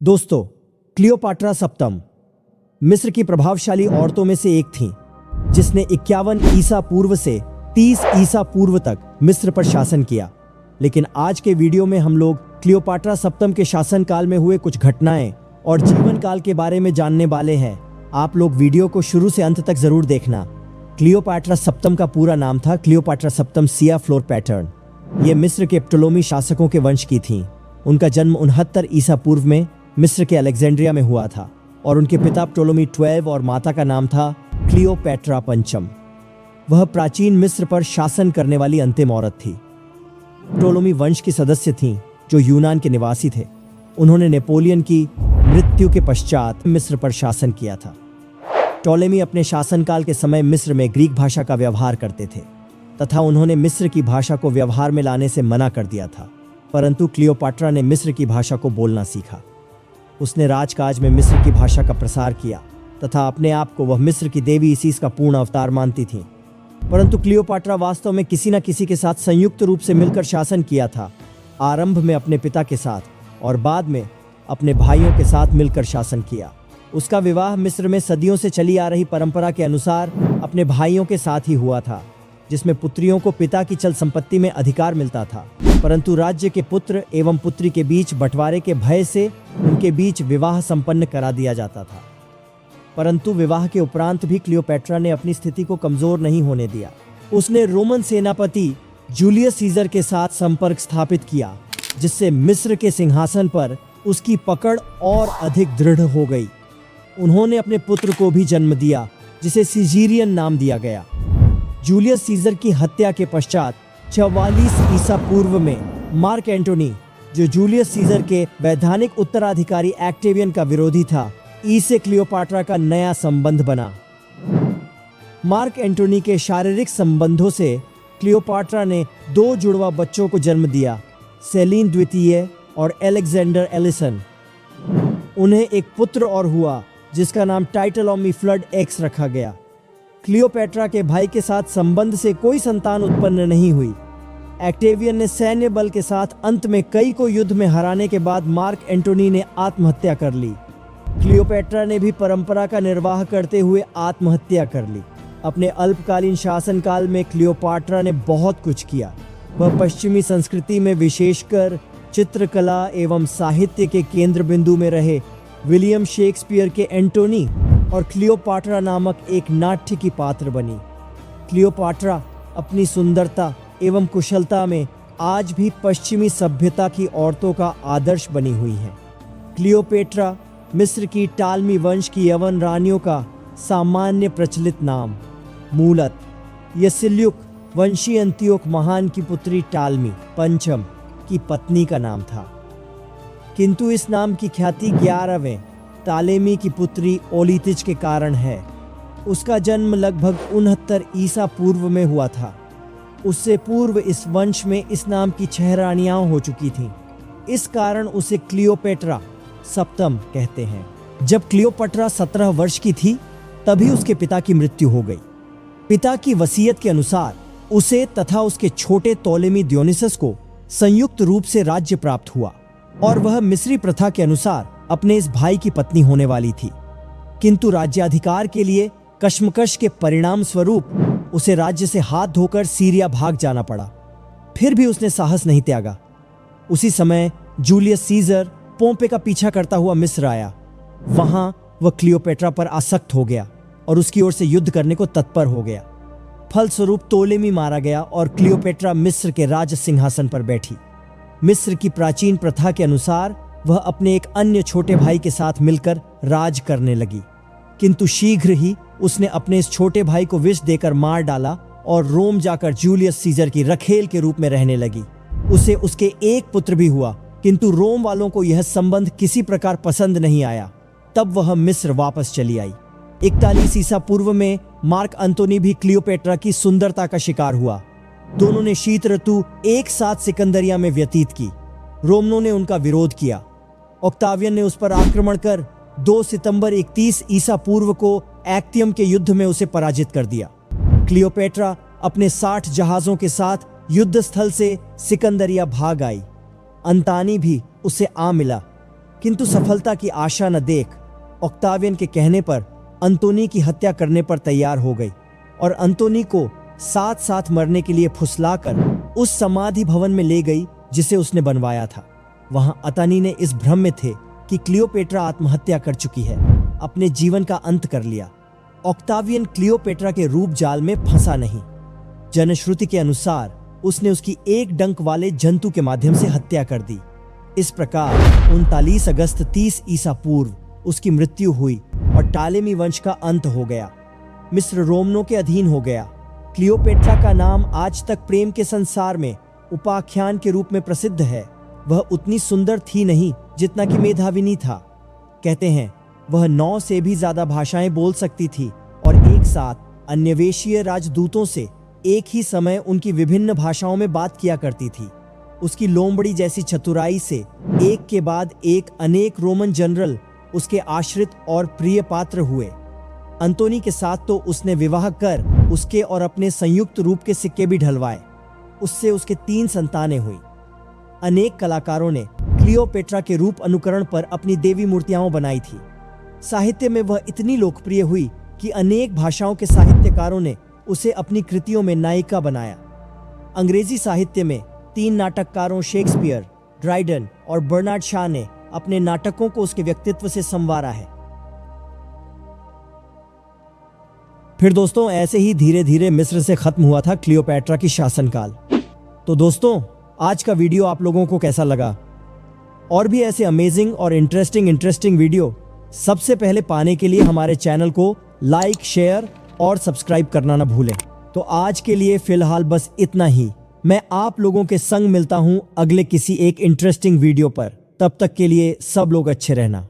दोस्तों, क्लियोपाट्रा सप्तम मिस्र की प्रभावशाली औरतों में से एक थीं, जिसने 51 ईसा पूर्व से 30 ईसा पूर्व तक मिस्र पर शासन किया। लेकिन आज के वीडियो में हम लोग क्लियोपाट्रा सप्तम के शासनकाल में हुए कुछ घटनाएं और जीवन काल के बारे में जानने वाले हैं। आप लोग वीडियो को शुरू से अंत तक जरूर देखना। क्लियोपाट्रा सप्तम का पूरा नाम था क्लियोपाट्रा सप्तम सिया फ्लोर पैटर्न। ये मिस्र के प्टोलेमी शासकों के वंश की थीं। उनका जन्म 69 ईसा पूर्व में मिस्र के अलेक्जेंड्रिया में हुआ था और उनके पिता प्टोलेमी 12 और माता का नाम था क्लियोपेट्रा पंचम। वह प्राचीन मिस्र पर शासन करने वाली अंतिम औरत थी। प्टोलेमी वंश की सदस्य थीं जो यूनान के निवासी थे। उन्होंने नेपोलियन की मृत्यु के पश्चात मिस्र पर शासन किया था। टोलेमी अपने शासनकाल के समय मिस्र में ग्रीक भाषा का व्यवहार करते थे तथा उन्होंने मिस्र की भाषा को व्यवहार में लाने से मना कर दिया था, परंतु क्लियोपाट्रा ने मिस्र की भाषा को बोलना सीखा। उसने राजकाज में मिस्र की भाषा का प्रसार किया तथा अपने आप को वह मिस्र की देवी इसीस का पूर्ण अवतार मानती थी। परंतु क्लियोपाट्रा वास्तव में किसी न किसी के साथ संयुक्त रूप से मिलकर शासन किया था। आरंभ में अपने पिता के साथ और बाद में अपने भाइयों के साथ मिलकर शासन किया। उसका विवाह मिस्र में सदियों से चली आ रही परंपरा के अनुसार अपने भाइयों के साथ ही हुआ था, जिसमें पुत्रियों को पिता की चल संपत्ति में अधिकार मिलता था, परंतु राज्य के पुत्र एवं पुत्री के बीच बंटवारे के भय से उनके बीच विवाह संपन्न करा दिया जाता था। परंतु विवाह के उपरांत भी क्लियोपेट्रा ने अपनी स्थिति को कमजोर नहीं होने दिया। उसने रोमन सेनापति जूलियस सीजर के साथ संपर्क स्थापित किया, जिससे मिस्र के सिंहासन पर उसकी पकड़ और अधिक दृढ़ हो गई। उन्होंने अपने पुत्र को भी जन्म दिया, जिसे सिजीरियन नाम दिया गया। जूलियस सीजर की हत्या के पश्चात 44 ईसा पूर्व में मार्क एंटोनी, जो जूलियस सीजर के वैधानिक उत्तराधिकारी एक्टेवियन का विरोधी था, से क्लियोपाट्रा का नया संबंध बना। मार्क एंटोनी के शारीरिक संबंधों से क्लियोपाट्रा ने 2 जुड़वा बच्चों को जन्म दिया, सेलिन द्वितीय और एलेक्जेंडर एलिसन। उन्हें एक पुत्र और हुआ, जिसका नाम टाइटलॉमी फ्लड एक्स रखा गया। क्लियोपेट्रा के भाई के साथ संबंध से कोई संतान उत्पन्न नहीं हुई। एक्टेवियन ने सैन्य बल के साथ अंत में कई को युद्ध में हराने के बाद मार्क एंटोनी ने आत्महत्या कर ली। क्लियोपेट्रा ने भी परंपरा का निर्वाह करते हुए आत्महत्या कर ली। अपने अल्पकालीन शासनकाल में क्लियोपाट्रा ने बहुत कुछ किया। वह पश्चिमी संस्कृति में विशेषकर चित्रकला एवं साहित्य के केंद्र बिंदु में रहे विलियम शेक्सपियर के एंटोनी और क्लियोपाट्रा नामक एक नाट्य की पात्र बनी। क्लियोपाट्रा अपनी सुंदरता एवं कुशलता में आज भी पश्चिमी सभ्यता की औरतों का आदर्श बनी हुई है। क्लियोपेट्रा मिस्र की टालमी वंश की यवन रानियों का सामान्य प्रचलित नाम। मूलत यह सिल्युक वंशी अंतियोक महान की पुत्री टालमी पंचम की पत्नी का नाम था, किंतु इस नाम की ख्याति 11वें तालेमी की पुत्री ओलितिज के कारण है। उसका जन्म लगभग 69 ईसा पूर्व में हुआ था। उससे पूर्व इस वंश में इस नाम की 6 रानियां हो चुकी थीं। इस कारण उसे क्लियोपेट्रा सप्तम कहते हैं। जब क्लियोपेट्रा 17 वर्ष की थी, तभी उसके पिता की मृत्यु हो गई। पिता की वसीयत के अनुसार उसे तथा उसके छोटे टोलेमी दियोनिसस को संयुक्त रूप से राज्य प्राप्त हुआ और वह मिस्री प्रथा के अनुसार अपने इस भाई की पत्नी होने वाली थी। किंतु राज्याधिकार के लिए कश्मकश के परिणाम स्वरूप उसे राज्य से हाथ धोकर सीरिया भाग जाना पड़ा। फिर भी उसने साहस नहीं त्यागा। उसी समय जूलियस सीजर पोम्पे का पीछा करता हुआ मिस्र आया। वहां वह क्लियोपेट्रा पर आसक्त हो गया और उसकी ओर से युद्ध करने को तत्पर हो गया। फलस्वरूप टोलेमी मारा गया और क्लियोपेट्रा मिस्र के राज सिंहासन पर बैठी। मिस्र की प्राचीन प्रथा के अनुसार वह अपने एक अन्य छोटे भाई के साथ मिलकर राज करने लगी, किंतु शीघ्र ही उसने अपने इस छोटे भाई को विष देकर मार डाला और रोम जाकर जूलियस सीजर की रखेल के रूप में रहने लगी। उसे उसके एक पुत्र भी हुआ, किंतु रोम वालों को यह संबंध किसी प्रकार पसंद नहीं आया। तब वह मिस्र वापस चली आई। 41 ईसा पूर्व में मार्क अंतोनी भी क्लियोपेट्रा की सुंदरता का शिकार हुआ। दोनों ने शीत ऋतु एक साथ सिकंदरिया में व्यतीत की। रोमनों ने उनका विरोध किया। ऑक्टावियन ने उस पर आक्रमण कर 2 सितंबर 31 ईसा पूर्व को एक्टियम के युद्ध में उसे पराजित कर दिया। क्लियोपेट्रा अपने 60 जहाजों के साथ युद्ध स्थल से सिकंदरिया भाग आई। अंतानी भी उसे आ मिला। किंतु सफलता की आशा न देख ऑक्टावियन के कहने पर अंतोनी की हत्या करने पर तैयार हो गई और अंतोनी को साथ साथ मरने के लिए फुसलाकर उस समाधि भवन में ले गई जिसे उसने बनवाया था। वहां अतानी ने इस भ्रम में थे कि क्लियोपेट्रा आत्महत्या कर चुकी है, अपने जीवन का अंत कर लिया। ऑक्टावियन क्लियोपेट्रा के रूप जाल में फंसा नहीं। जनश्रुति के अनुसार उसने उसकी एक डंक वाले जंतु के माध्यम से हत्या कर दी। इस प्रकार 39 अगस्त 30 ईसा पूर्व उसकी मृत्यु हुई और टालेमी वंश का अंत हो गया। मिस्र रोमनों के अधीन हो गया। क्लियोपेट्रा का नाम आज तक प्रेम के संसार में उपाख्यान के रूप में प्रसिद्ध है। वह उतनी सुंदर थी नहीं जितना कि मेधाविनी था। कहते हैं वह 9 से भी ज्यादा भाषाएं बोल सकती थी और एक साथ अन्यवेशीय राजदूतों से एक ही समय उनकी विभिन्न भाषाओं में बात किया करती थी। उसकी लोमड़ी जैसी चतुराई से एक के बाद एक अनेक रोमन जनरल उसके आश्रित और प्रिय पात्र हुए। अंतोनी के साथ तो उसने विवाह कर उसके और अपने संयुक्त रूप के सिक्के भी ढलवाए। उससे उसके 3 संतानें हुई। अनेक कलाकारों ने क्लियोपेट्रा के रूप अनुकरण पर अपनी देवी मूर्तियां बनाई थी। साहित्य में वह इतनी लोकप्रिय हुई कि अनेक भाषाओं के साहित्यकारों ने उसे अपनी कृतियों में नायिका बनाया। अंग्रेजी साहित्य में 3 नाटककारों शेक्सपियर, ड्राइडन और बर्नार्ड शॉ ने अपने नाटकों को उसके व्यक्तित्व से संवारा है। फिर दोस्तों ऐसे ही धीरे धीरे मिस्र से खत्म हुआ था क्लियोपेट्रा की शासनकाल। तो दोस्तों आज का वीडियो आप लोगों को कैसा लगा? और भी ऐसे अमेजिंग और इंटरेस्टिंग वीडियो सबसे पहले पाने के लिए हमारे चैनल को लाइक, शेयर और सब्सक्राइब करना ना भूलें। तो आज के लिए फिलहाल बस इतना ही। मैं आप लोगों के संग मिलता हूं अगले किसी एक इंटरेस्टिंग वीडियो पर। तब तक के लिए सब लोग अच्छे रहना।